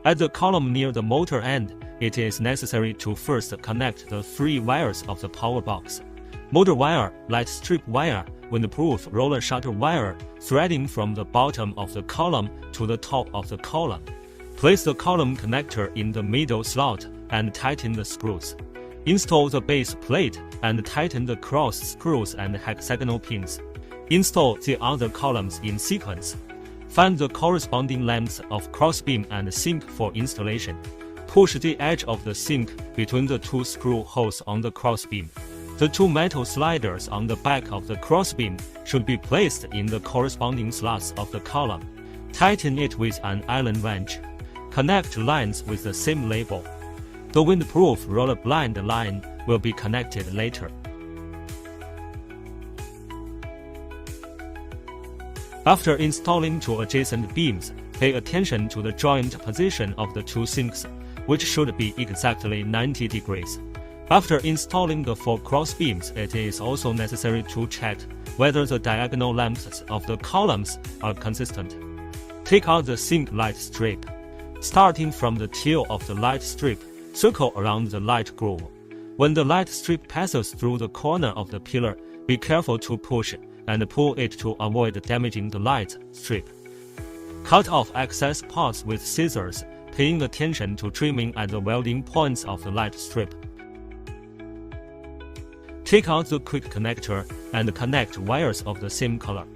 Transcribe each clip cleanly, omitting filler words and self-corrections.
At the column near the motor end, it is necessary to first connect the 3 wires of the power box: motor wire, light strip wire, windproof roller shutter wire, threading from the bottom of the column to the top of the column. Place the column connector in the middle slot and tighten the screws. Install the base plate and tighten the cross screws and hexagonal pins. Install the other columns in sequence. Find the corresponding lengths of crossbeam and sink for installation. Push the edge of the sink between the 2 screw holes on the crossbeam. The 2 metal sliders on the back of the crossbeam should be placed in the corresponding slots of the column. Tighten it with an Allen wrench. Connect lines with the same label. The windproof roller blind line will be connected later. After installing 2 adjacent beams, pay attention to the joint position of the 2 sinks, which should be exactly 90 degrees. After installing the 4 cross beams, it is also necessary to check whether the diagonal lengths of the columns are consistent. Take out the sink light strip. Starting from the tail of the light strip, circle around the light groove. When the light strip passes through the corner of the pillar, be careful to push and pull it to avoid damaging the light strip. Cut off excess parts with scissors, paying attention to trimming at the welding points of the light strip. Take out the quick connector and connect wires of the same color.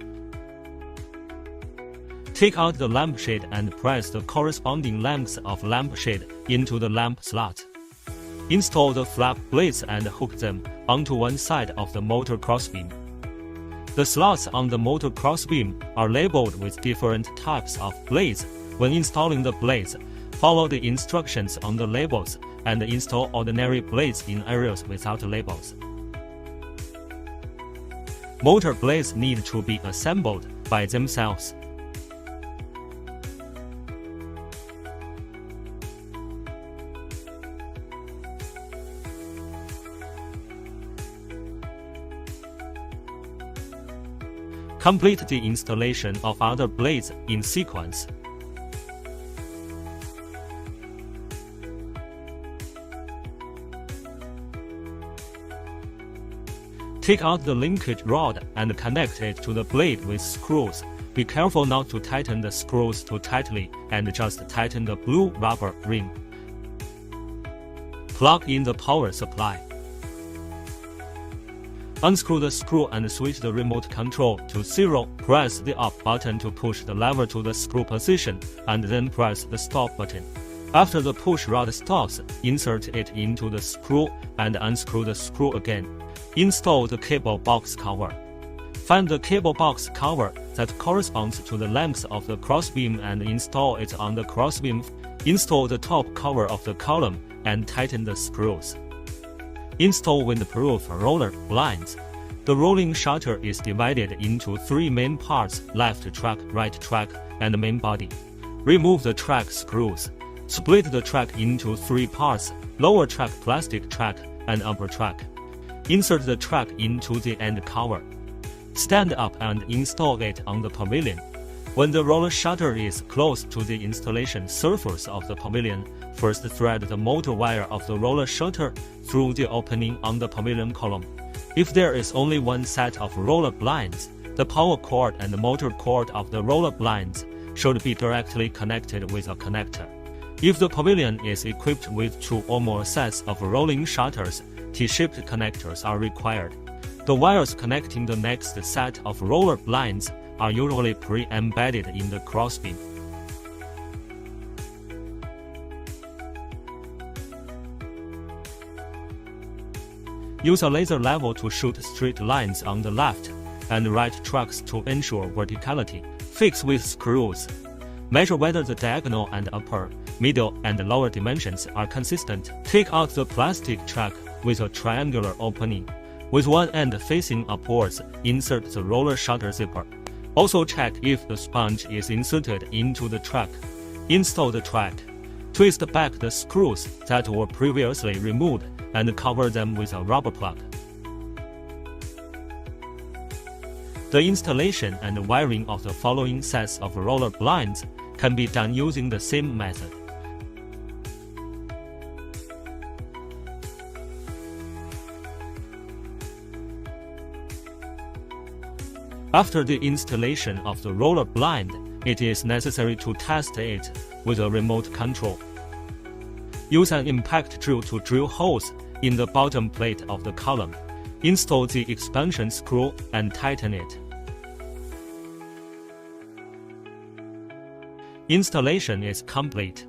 Take out the lampshade and press the corresponding lengths of lampshade into the lamp slot. Install the flap blades and hook them onto one side of the motor crossbeam. The slots on the motor crossbeam are labeled with different types of blades. When installing the blades, follow the instructions on the labels and install ordinary blades in areas without labels. Motor blades need to be assembled by themselves. Complete the installation of other blades in sequence. Take out the linkage rod and connect it to the blade with screws. Be careful not to tighten the screws too tightly and just tighten the blue rubber ring. Plug in the power supply. Unscrew the screw and switch the remote control to 0. Press the up button to push the lever to the screw position, and then press the stop button. After the push rod stops, insert it into the screw and unscrew the screw again. Install the cable box cover. Find the cable box cover that corresponds to the length of the crossbeam and install it on the crossbeam. Install the top cover of the column and tighten the screws. Install windproof roller blinds. The rolling shutter is divided into 3 main parts: left track, right track, and main body. Remove the track screws. Split the track into 3 parts: lower track, plastic track, and upper track. Insert the track into the end cover. Stand up and install it on the pavilion. When the roller shutter is close to the installation surface of the pavilion, first thread the motor wire of the roller shutter through the opening on the pavilion column. If there is only one set of roller blinds, the power cord and the motor cord of the roller blinds should be directly connected with a connector. If the pavilion is equipped with 2 or more sets of rolling shutters, T-shaped connectors are required. The wires connecting the next set of roller blinds are usually pre-embedded in the crossbeam. Use a laser level to shoot straight lines on the left and right tracks to ensure verticality. Fix with screws. Measure whether the diagonal and upper, middle, and lower dimensions are consistent. Take out the plastic track with a triangular opening. With one end facing upwards, insert the roller shutter zipper. Also check if the sponge is inserted into the track. Install the track. Twist back the screws that were previously removed and cover them with a rubber plug. The installation and wiring of the following sets of roller blinds can be done using the same method. After the installation of the roller blind, it is necessary to test it with a remote control. Use an impact drill to drill holes in the bottom plate of the column. Install the expansion screw and tighten it. Installation is complete.